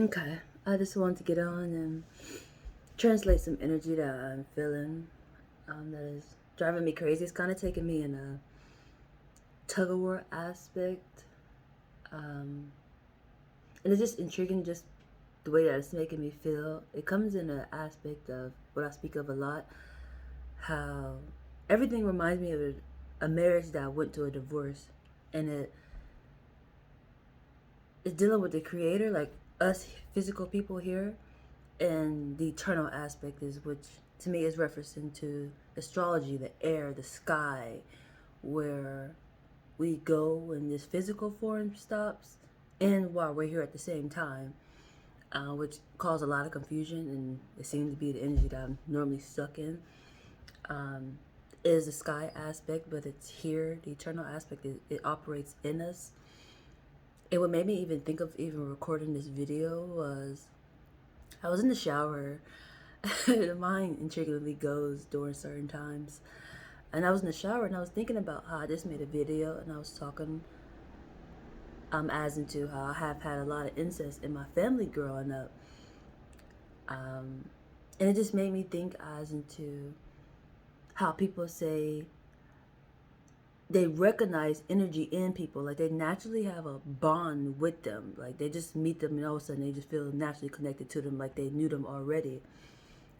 Okay, I just want to get on and translate some energy that I'm feeling that is driving me crazy. It's kind of taking me in a tug of war aspect. Um, and it's just intriguing just the way that it's making me feel. It comes in an aspect of what I speak of a lot, how everything reminds me of a marriage that went to a divorce. And it's dealing with the creator, like us physical people here, and the eternal aspect is which to me is referencing to astrology, the air, the sky, where we go when this physical form stops and while we're here at the same time, which caused a lot of confusion, and it seemed to be the energy that I'm normally stuck in. um, is the sky aspect, but it's here, the eternal aspect. It operates in us. And what made me even think of even recording this video was I was in the shower. Mine intriguingly goes during certain times. And I was in the shower and I was thinking about how I just made a video and I was talking as into how I have had a lot of incest in my family growing up. Um, and it just made me think as into how people say they recognize energy in people. Like they naturally have a bond with them. Like they just meet them and all of a sudden they just feel naturally connected to them like they knew them already.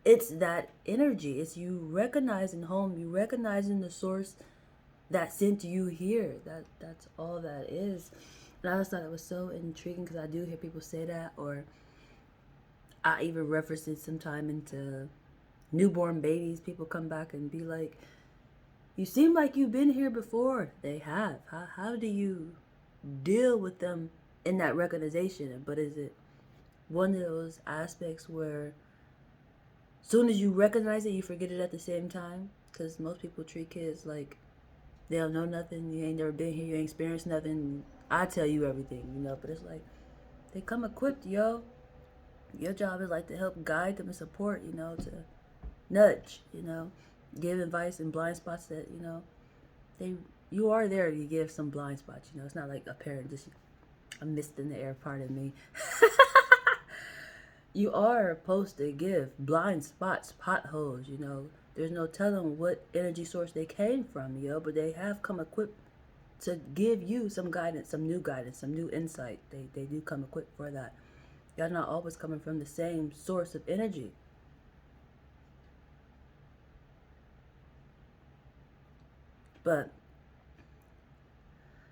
It's that energy. It's you recognizing home, you recognizing the source that sent you here. That's all that is. And I just thought it was so intriguing because I do hear people say that, or I even reference it sometime into newborn babies. People come back and be like, "You seem like you've been here before." They have. How do you deal with them in that recognition? But is it one of those aspects where soon as you recognize it, you forget it at the same time? Because most people treat kids like they don't know nothing. You ain't never been here. You ain't experienced nothing. I tell you everything. But it's like they come equipped, yo. Your job is like to help guide them and support, to nudge, give advice in blind spots that they you are there to give some blind spots. It's not like a parent just a mist in the air, pardon me. You are supposed to give blind spots, potholes. There's no telling what energy source they came from, but they have come equipped to give you some guidance, some new insight. They do come equipped for that. Y'all not always coming from the same source of energy. But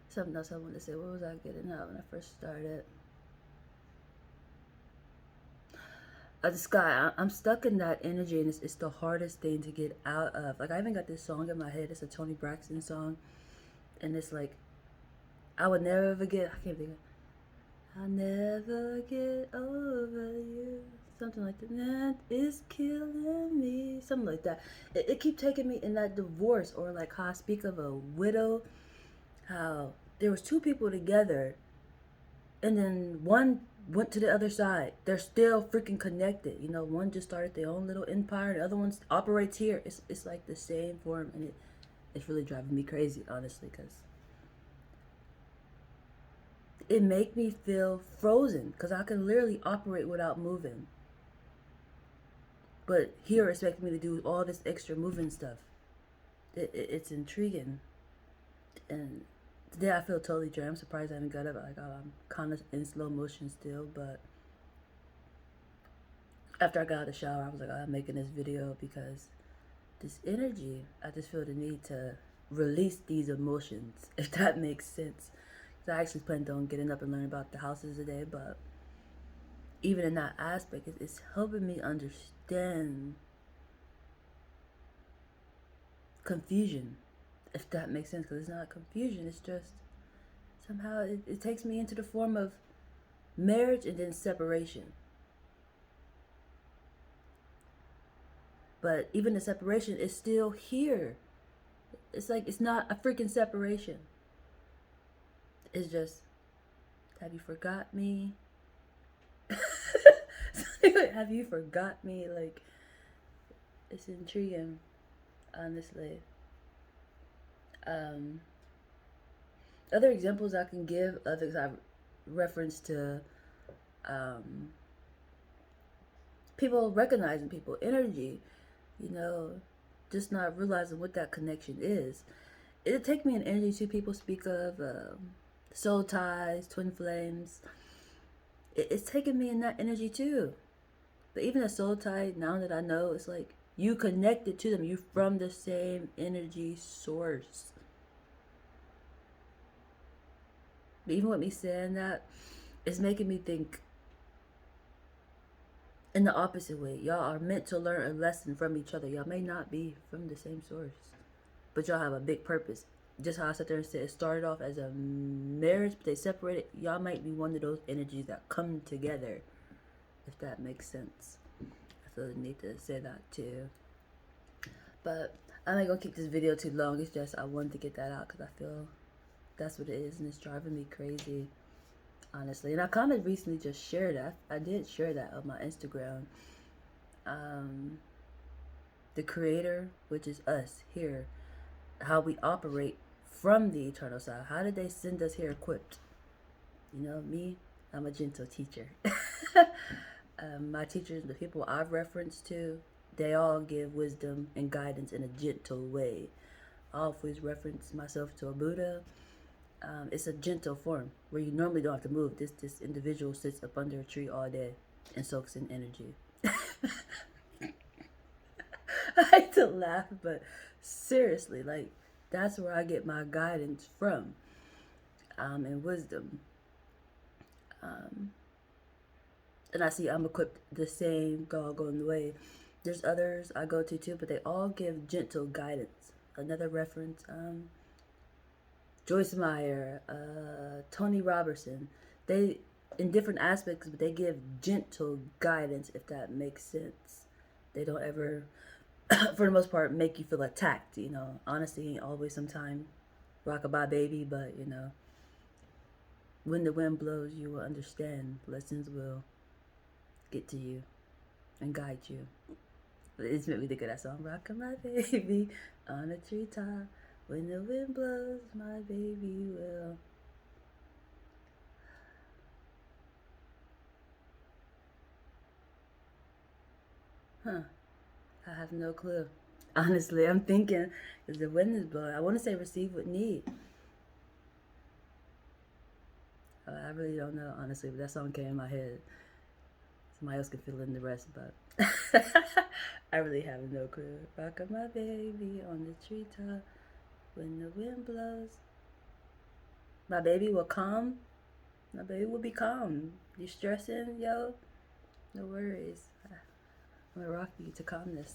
something else I wanted to say. What was I getting at when I first started? The sky. I'm stuck in that energy, and it's the hardest thing to get out of. Like I even got this song in my head. It's a Tony Braxton song, and it's like I would never forget. I can't think of. I'll never get over you. Something like that. That is killing me. Something like that. It keep taking me in that divorce, or like how I speak of a widow. How there was two people together, and then one went to the other side. They're still freaking connected. One just started their own little empire. The other one operates here. It's like the same form, and it's really driving me crazy, honestly, because it make me feel frozen because I can literally operate without moving. But here it's expecting me to do all this extra moving stuff. It's intriguing. And today I feel totally drained. I'm surprised I haven't got up. Like I'm kind of in slow motion still. But after I got out of the shower, I was like, I'm making this video because this energy, I just feel the need to release these emotions, if that makes sense. So I actually planned on getting up and learning about the houses today, but even in that aspect, it's helping me understand confusion, if that makes sense. Because it's not confusion, it's just somehow it takes me into the form of marriage and then separation. But even the separation is still here. It's like it's not a freaking separation. It's just, have you forgot me? Have you forgot me? Like, it's intriguing, honestly. Um, Other examples I can give of things I've referenced to um, people recognizing people energy, you know, just not realizing what that connection is. It'll take me an energy too. People speak of soul ties, twin flames. It's taking me in that energy too. But even a soul tie, now that I know, it's like you connected to them. You from the same energy source. But even with me saying that, it's making me think in the opposite way. Y'all are meant to learn a lesson from each other. Y'all may not be from the same source, but y'all have a big purpose. Just how I sat there and said it started off as a marriage, but they separated. Y'all might be one of those energies that come together, if that makes sense. I feel the need to say that too. But I'm not gonna keep this video too long. It's just I wanted to get that out because I feel that's what it is, and it's driving me crazy, honestly. And I kind of recently just shared that. I did share that on my Instagram. The creator, which is us here, how we operate from the eternal side. How did they send us here equipped? You know, me, I'm a gentle teacher. My teachers, the people I've referenced to, they all give wisdom and guidance in a gentle way. I always reference myself to a Buddha. It's a gentle form where you normally don't have to move. This individual sits up under a tree all day and soaks in energy. I hate to laugh, but seriously, like that's where I get my guidance from, and wisdom. And I see I'm equipped the same doggone way. There's others I go to too, but they all give gentle guidance. Another reference, Joyce Meyer, Tony Robertson. They, in different aspects, but they give gentle guidance, if that makes sense. They don't ever, for the most part, make you feel attacked. You know, honesty ain't always sometimes rockabye baby, but you know, when the wind blows, you will understand. Lessons will get to you and guide you. It's made me think of that song, "Rockin' My Baby on a Treetop. When the wind blows, my baby will." Huh. I have no clue. Honestly, I'm thinking, is the wind is blowing. I want to say receive with need. I really don't know, honestly, but that song came in my head. Somebody else can fill in the rest, but I really have no clue. Rockin' my baby on the treetop. When the wind blows, my baby will calm. My baby will be calm. You stressing, yo? No worries. I'm gonna rock you to calmness.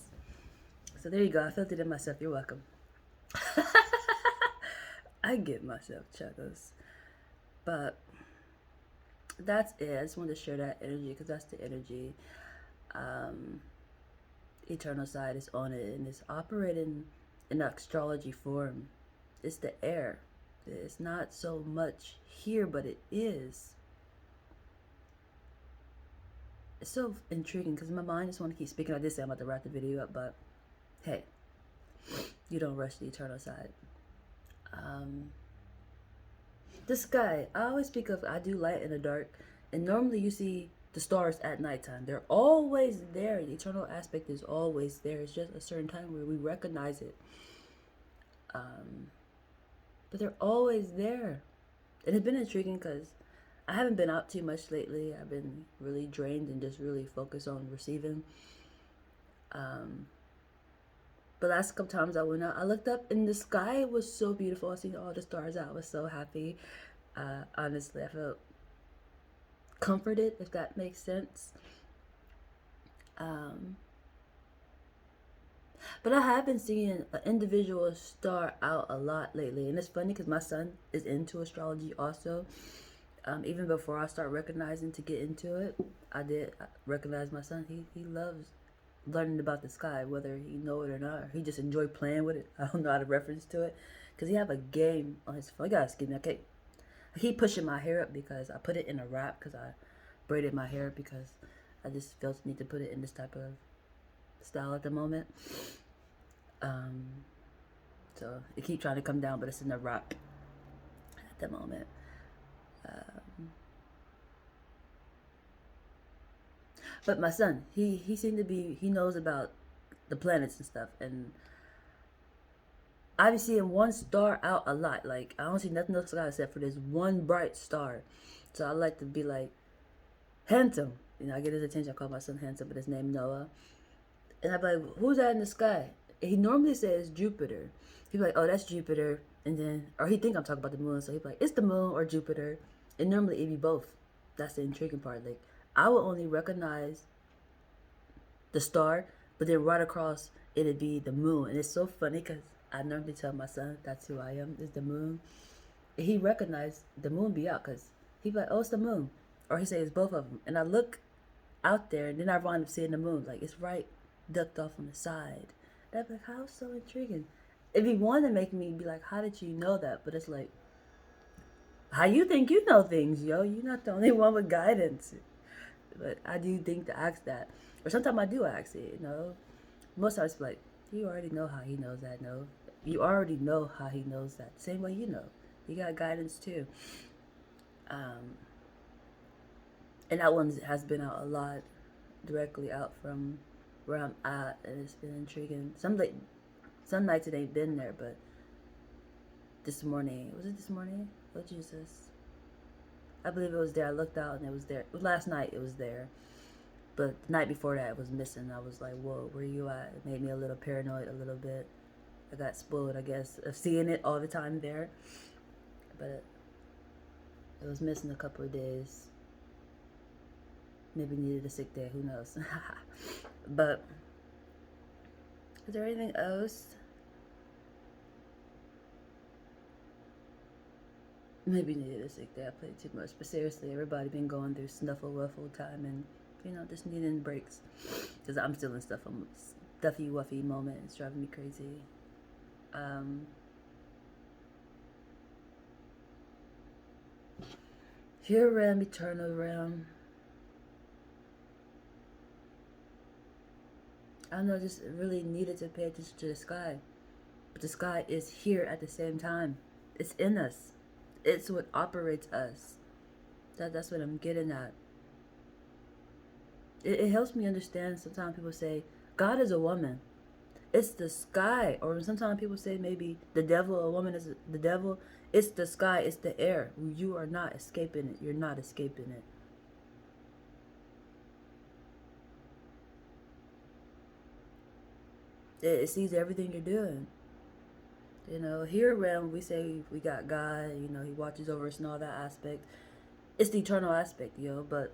So there you go. I felt it in myself. You're welcome. I give myself chuckles. But that's it. I just wanted to share that energy because that's the energy. Eternal side is on it and it's operating in astrology form. It's the air. It's not so much here, but it is. It's so intriguing because my mind just want to keep speaking. I did say I'm about to wrap the video up, but hey, you don't rush the eternal side. The sky, I always speak of, I do light in the dark, and normally you see the stars at nighttime. They're always there. The eternal aspect is always there. It's just a certain time where we recognize it. But they're always there. And it's been intriguing because I haven't been out too much lately. I've been really drained and just really focused on receiving. But last couple times I went out, I looked up and the sky was so beautiful. I seen all the stars out. I was so happy. Honestly, I felt comforted, if that makes sense. But I have been seeing an individual star out a lot lately. And it's funny because my son is into astrology also. Even before I start recognizing to get into it, I did recognize my son. He loves learning about the sky, whether he know it or not. He just enjoy playing with it. I don't know how to reference to it. Because he have a game on his phone. You gotta excuse me, okay? I keep pushing my hair up because I put it in a wrap because I braided my hair because I just felt the need to put it in this type of style at the moment. So it keep trying to come down, but it's in a wrap at the moment. But my son, he seemed to be, he knows about the planets and stuff, and I be seeing one star out a lot. Like I don't see nothing else out except for this one bright star. So I like to be like handsome. You know, I get his attention. I call my son handsome, but his name Noah. And I'd be like, "Who's that in the sky?" And he normally says Jupiter. He'd be like, "Oh, that's Jupiter," and then, or he think I'm talking about the moon, so he'd be like, "It's the moon or Jupiter," and normally it'd be both. That's the intriguing part. Like I would only recognize the star, but then right across it'd be the moon, and it's so funny because I normally tell my son that's who I am is the moon. And he recognized the moon be out because he'd be like, "Oh, it's the moon," or he say it's both of them, and I look out there, and then I wind up seeing the moon, like it's right ducked off on the side. That'd be like, how so intriguing. It'd be one to make me be like, how did you know that? But it's like, how you think you know things, yo? You're not the only one with guidance. But I do think to ask that, or sometimes I do ask it. You know, most times like, you already know how he knows that. No, you already know how he knows that. Same way you know, you got guidance too. Um, and that one has been out a lot, directly out from where I'm at, and it's been intriguing. Some nights it ain't been there, but this morning, was it this morning? Oh Jesus, I believe it was there. I looked out and it was there. Last night it was there, but the night before that it was missing. I was like, whoa, where you at? It made me a little paranoid, a little bit. I got spoiled, I guess, of seeing it all the time there, but it was missing a couple of days. Maybe needed a sick day. Who knows? But is there anything else? Maybe needed a sick day. I played too much. But seriously, everybody been going through snuffle wuffle time, and you know, just needing breaks. Because I'm still in stuffy wuffy moment. It's driving me crazy. Here around me, turn around. I don't know, just really needed to pay attention to the sky. But the sky is here at the same time. It's in us. It's what operates us. That's what I'm getting at. It helps me understand. Sometimes people say God is a woman. It's the sky. Or sometimes people say maybe the devil, a woman is the devil. It's the sky. It's the air. You are not escaping it. You're not escaping it. It sees everything you're doing. You know, here around we say we got God, you know, he watches over us and all that aspect. It's the eternal aspect, yo, but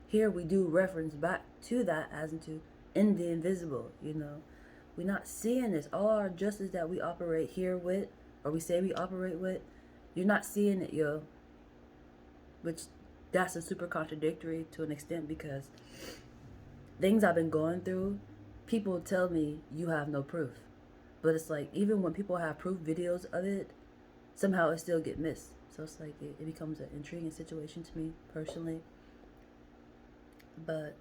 here we do reference back to that as into in the invisible, you know. We're not seeing this. All our justice that we operate here with, or we say we operate with, you're not seeing it, yo. Which that's a super contradictory to an extent because things I've been going through, people tell me you have no proof. But it's like even when people have proof videos of it, somehow it still get missed. So it's like it becomes an intriguing situation to me personally. But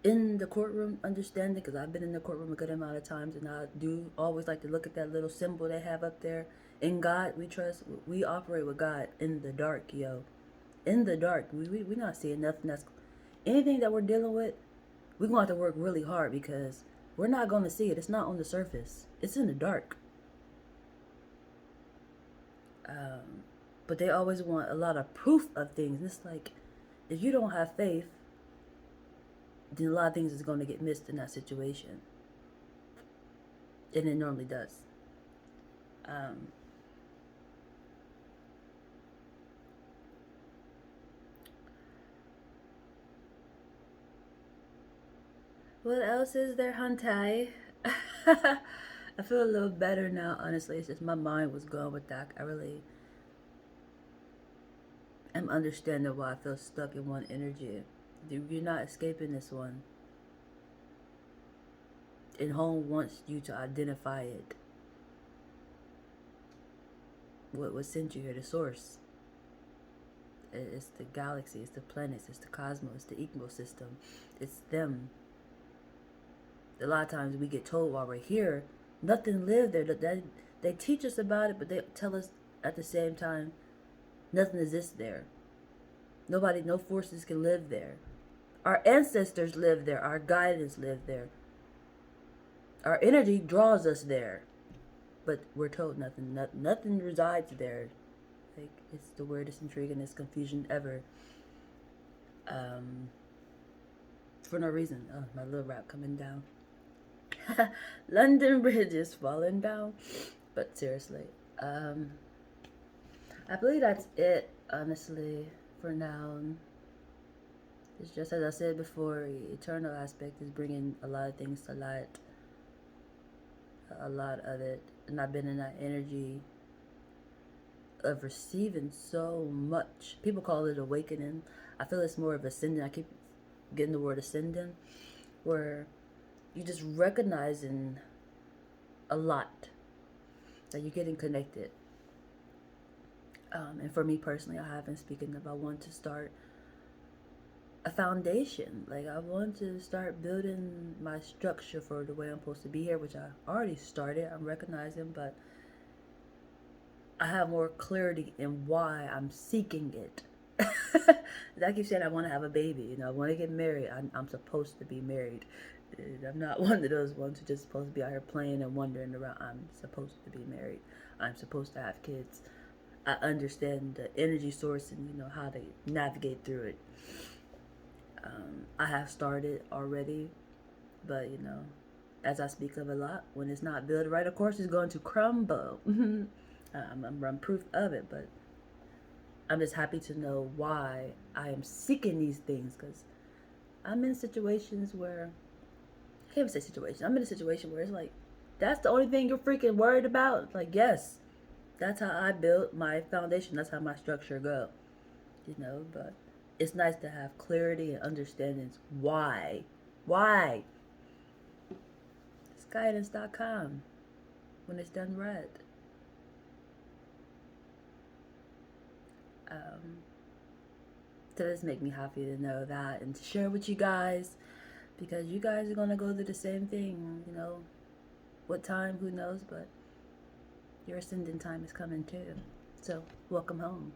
in the courtroom, understanding, because I've been in the courtroom a good amount of times, and I do always like to look at that little symbol they have up there. In God we trust. We operate with God in the dark, yo. In the dark, we not seeing nothing that's anything that we're dealing with. We're going to have to work really hard because we're not going to see it. It's not on the surface. It's in the dark. But they always want a lot of proof of things. And it's like, if you don't have faith, then a lot of things is going to get missed in that situation. And it normally does. What else is there, Huntai? I feel a little better now, honestly. It's just my mind was going with that. I really am understanding why I feel stuck in one energy. You're not escaping this one. And home wants you to identify it. What sent you here, the source. It's the galaxy, it's the planets, it's the cosmos, the ecosystem. It's them. A lot of times we get told while we're here, nothing lived there. They teach us about it, but they tell us at the same time, nothing exists there. Nobody, no forces can live there. Our ancestors lived there. Our guidance lived there. Our energy draws us there. But we're told nothing resides there. Like, it's the weirdest, intriguingest confusion ever. For no reason. Oh, my little rap coming down. London Bridge is falling down. But seriously, I believe that's it, honestly, for now. It's just as I said before, eternal aspect is bringing a lot of things to light. A lot of it. And I've been in that energy of receiving so much. People call it awakening. I feel it's more of ascending. I keep getting the word ascending, where you just recognizing a lot, that you're getting connected. And for me personally, I have been speaking about wanting to start a foundation. Like, I want to start building my structure for the way I'm supposed to be here, which I already started. I'm recognizing, but I have more clarity in why I'm seeking it. I keep saying I want to have a baby. You know, I want to get married. I'm supposed to be married. I'm not one of those ones who just supposed to be out here playing and wandering around. I'm supposed to be married. I'm supposed to have kids. I understand the energy source and, you know, how to navigate through it. I have started already, but, you know, as I speak of a lot, when it's not built right, of course, it's going to crumble. I'm proof of it, but I'm just happy to know why I am seeking these things, because I'm in situations where, I can't even say situation, I'm in a situation where it's like, that's the only thing you're freaking worried about? Like, yes, that's how I built my foundation, that's how my structure go, you know, but it's nice to have clarity and understanding why. It's guidance.com when it's done right. So this make me happy to know that and to share with you guys, because you guys are gonna go through the same thing. You know, what time, who knows, but your ascending time is coming too. So welcome home.